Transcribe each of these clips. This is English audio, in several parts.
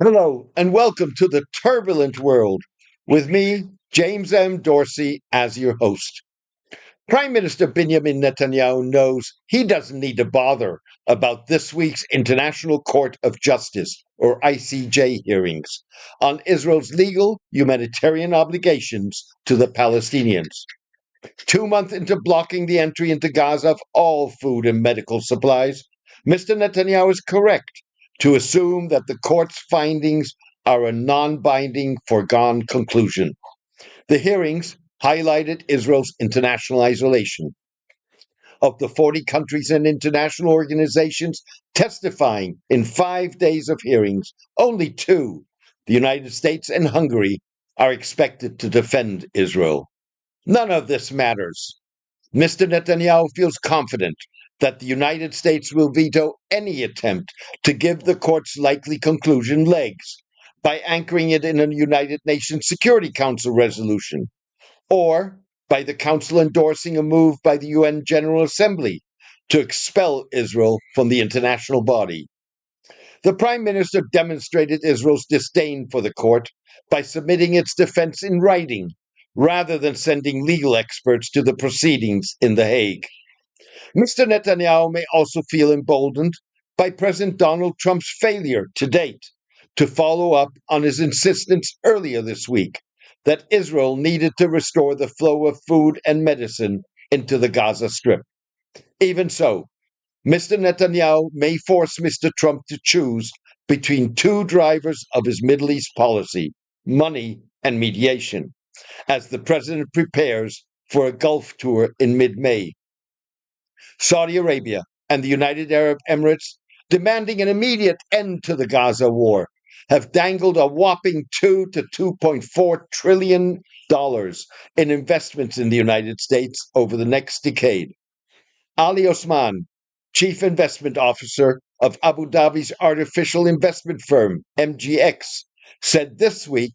Hello, and welcome to the turbulent world with me, James M. Dorsey, as your host. Prime Minister Binyamin Netanyahu knows he doesn't need to bother about this week's International Court of Justice, or ICJ, hearings on Israel's legal humanitarian obligations to the Palestinians. 2 months into blocking the entry into Gaza of all food and medical supplies, Mr. Netanyahu is correct to assume that the court's findings are a non binding foregone conclusion. The hearings highlighted Israel's international isolation. Of the 40 countries and international organizations testifying in 5 days of hearings, only two, the United States and Hungary, are expected to defend Israel. None of this matters. Mr. Netanyahu feels confident that the United States will veto any attempt to give the court's likely conclusion legs by anchoring it in a United Nations Security Council resolution, or by the Council endorsing a move by the UN General Assembly to expel Israel from the international body. The Prime Minister demonstrated Israel's disdain for the court by submitting its defense in writing rather than sending legal experts to the proceedings in The Hague. Mr. Netanyahu may also feel emboldened by President Donald Trump's failure to date to follow up on his insistence earlier this week that Israel needed to restore the flow of food and medicine into the Gaza Strip. Even so, Mr. Netanyahu may force Mr. Trump to choose between two drivers of his Middle East policy: money and mediation, as the president prepares for a Gulf tour in mid May. Saudi Arabia and the United Arab Emirates, demanding an immediate end to the Gaza war, have dangled a whopping $2 to $2.4 trillion in investments in the United States over the next decade. Ali Osman, chief investment officer of Abu Dhabi's artificial investment firm, MGX, said this week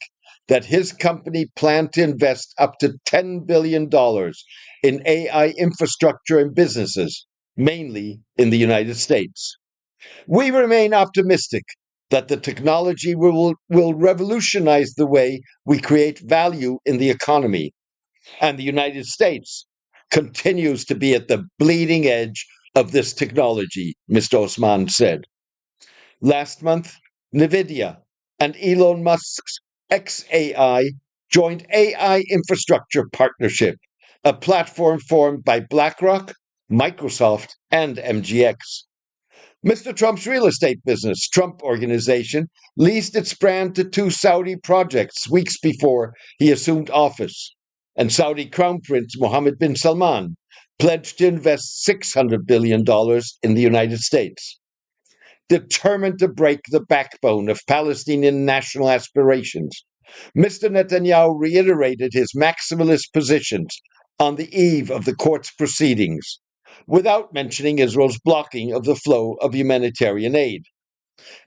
that his company planned to invest up to $10 billion in AI infrastructure and businesses, mainly in the United States. We remain optimistic that the technology will revolutionize the way we create value in the economy, and the United States continues to be at the bleeding edge of this technology, Mr. Osman said. Last month, NVIDIA and Elon Musk's XAI joined AI Infrastructure Partnership, a platform formed by BlackRock, Microsoft, and MGX. Mr. Trump's real estate business, Trump Organization, leased its brand to two Saudi projects weeks before he assumed office, and Saudi Crown Prince Mohammed bin Salman pledged to invest $600 billion in the United States. Determined to break the backbone of Palestinian national aspirations, Mr. Netanyahu reiterated his maximalist positions on the eve of the court's proceedings, without mentioning Israel's blocking of the flow of humanitarian aid.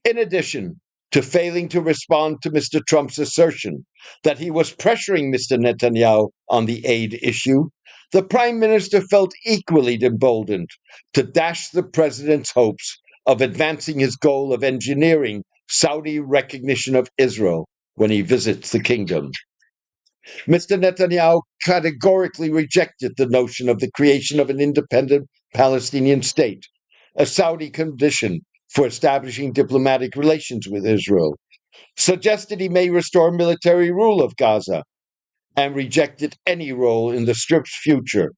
In addition to failing to respond to Mr. Trump's assertion that he was pressuring Mr. Netanyahu on the aid issue, the Prime Minister felt equally emboldened to dash the president's hopes of advancing his goal of engineering Saudi recognition of Israel when he visits the kingdom. Mr. Netanyahu categorically rejected the notion of the creation of an independent Palestinian state, a Saudi condition for establishing diplomatic relations with Israel, suggested he may restore military rule of Gaza, and rejected any role in the Strip's future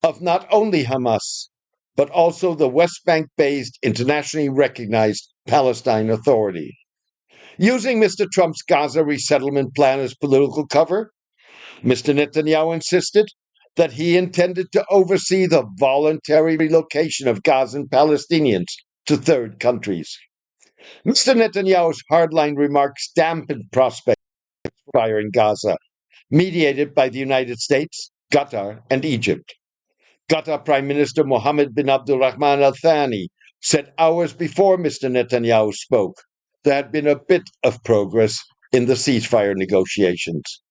of not only Hamas, but also the West Bank based, internationally recognized Palestine Authority. Using Mr. Trump's Gaza resettlement plan as political cover, Mr. Netanyahu insisted that he intended to oversee the voluntary relocation of Gazan Palestinians to third countries. Mr. Netanyahu's hardline remarks dampened prospects for fire in Gaza, mediated by the United States, Qatar, and Egypt. Qatar Prime Minister Mohammed bin Abdulrahman Al Thani said hours before Mr. Netanyahu spoke there had been a bit of progress in the ceasefire negotiations.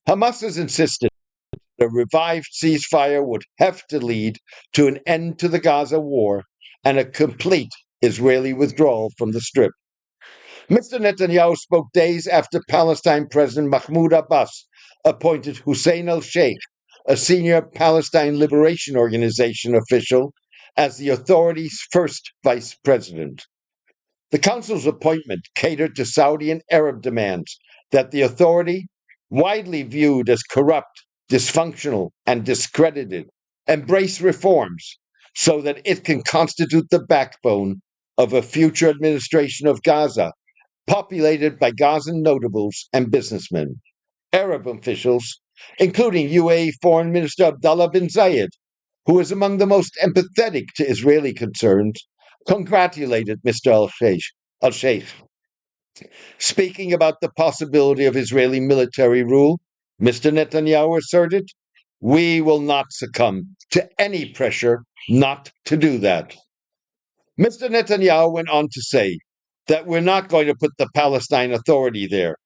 Hamas has insisted that a revived ceasefire would have to lead to an end to the Gaza war and a complete Israeli withdrawal from the Strip. Mr. Netanyahu spoke days after Palestine President Mahmoud Abbas appointed Hussein al-Sheikh, a senior Palestine Liberation Organization official, as the authority's first vice president. The council's appointment catered to Saudi and Arab demands that the authority, widely viewed as corrupt, dysfunctional, and discredited, embrace reforms so that it can constitute the backbone of a future administration of Gaza, populated by Gazan notables and businessmen. Arab officials, including UAE Foreign Minister Abdullah bin Zayed, who is among the most empathetic to Israeli concerns, congratulated Mr. al-Sheikh. Speaking about the possibility of Israeli military rule, Mr. Netanyahu asserted, "We will not succumb to any pressure not to do that." Mr. Netanyahu went on to say that we're not going to put the Palestine Authority there.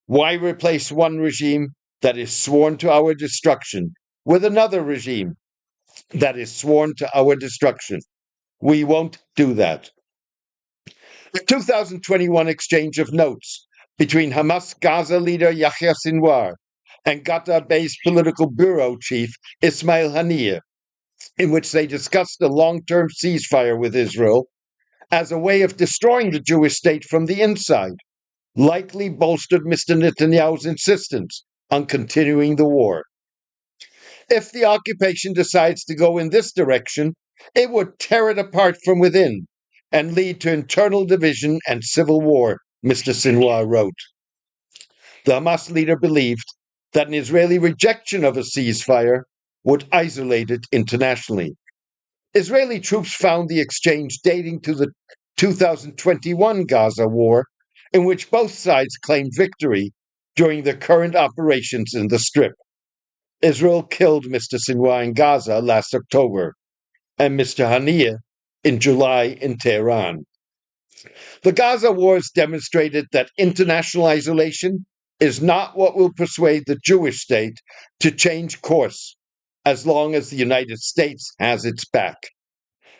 Why replace one regime that is sworn to our destruction with another regime that is sworn to our destruction? We won't do that. The 2021 exchange of notes between Hamas Gaza leader Yahya Sinwar and Qatar-based political bureau chief Ismail Haniyeh, in which they discussed a long-term ceasefire with Israel as a way of destroying the Jewish state from the inside, likely bolstered Mr. Netanyahu's insistence on continuing the war. If the occupation decides to go in this direction, it would tear it apart from within and lead to internal division and civil war, Mr. Sinwar wrote. The Hamas leader believed that an Israeli rejection of a ceasefire would isolate it internationally. Israeli troops found the exchange dating to the 2021 Gaza war, in which both sides claimed victory during the current operations in the Strip. Israel killed Mr. Sinwar in Gaza last October, and Mr. Haniyeh in July in Tehran. The Gaza wars demonstrated that international isolation is not what will persuade the Jewish state to change course as long as the United States has its back.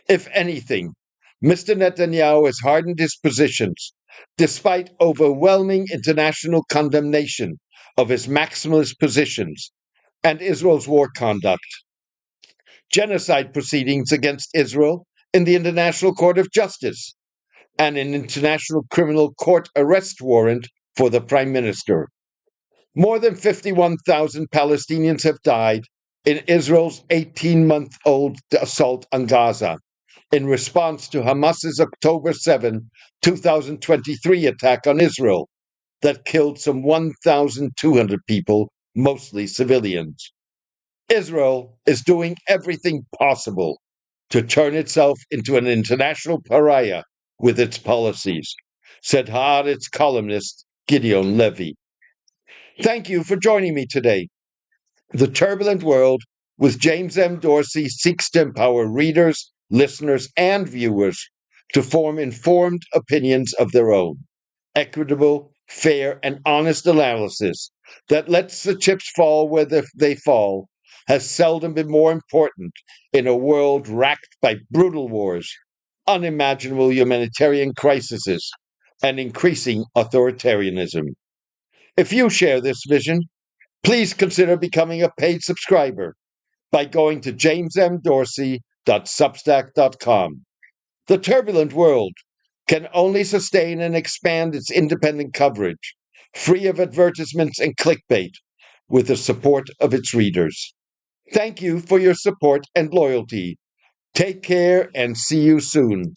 If anything, Mr. Netanyahu has hardened his positions despite overwhelming international condemnation of his maximalist positions and Israel's war conduct. Genocide proceedings against Israel in the International Court of Justice, and an International Criminal Court arrest warrant for the Prime Minister. More than 51,000 Palestinians have died in Israel's 18-month-old assault on Gaza in response to Hamas's October 7, 2023 attack on Israel that killed some 1,200 people, mostly civilians. Israel is doing everything possible to turn itself into an international pariah with its policies, said Haaretz columnist Gideon Levy. Thank you for joining me today. The Turbulent World with James M. Dorsey seeks to empower readers, listeners, and viewers to form informed opinions of their own. Equitable, fair, and honest analysis that lets the chips fall where they fall has seldom been more important in a world racked by brutal wars, unimaginable humanitarian crises, and increasing authoritarianism. If you share this vision, please consider becoming a paid subscriber by going to jamesmdorsey.substack.com. The Turbulent World can only sustain and expand its independent coverage, free of advertisements and clickbait, with the support of its readers. Thank you for your support and loyalty. Take care and see you soon.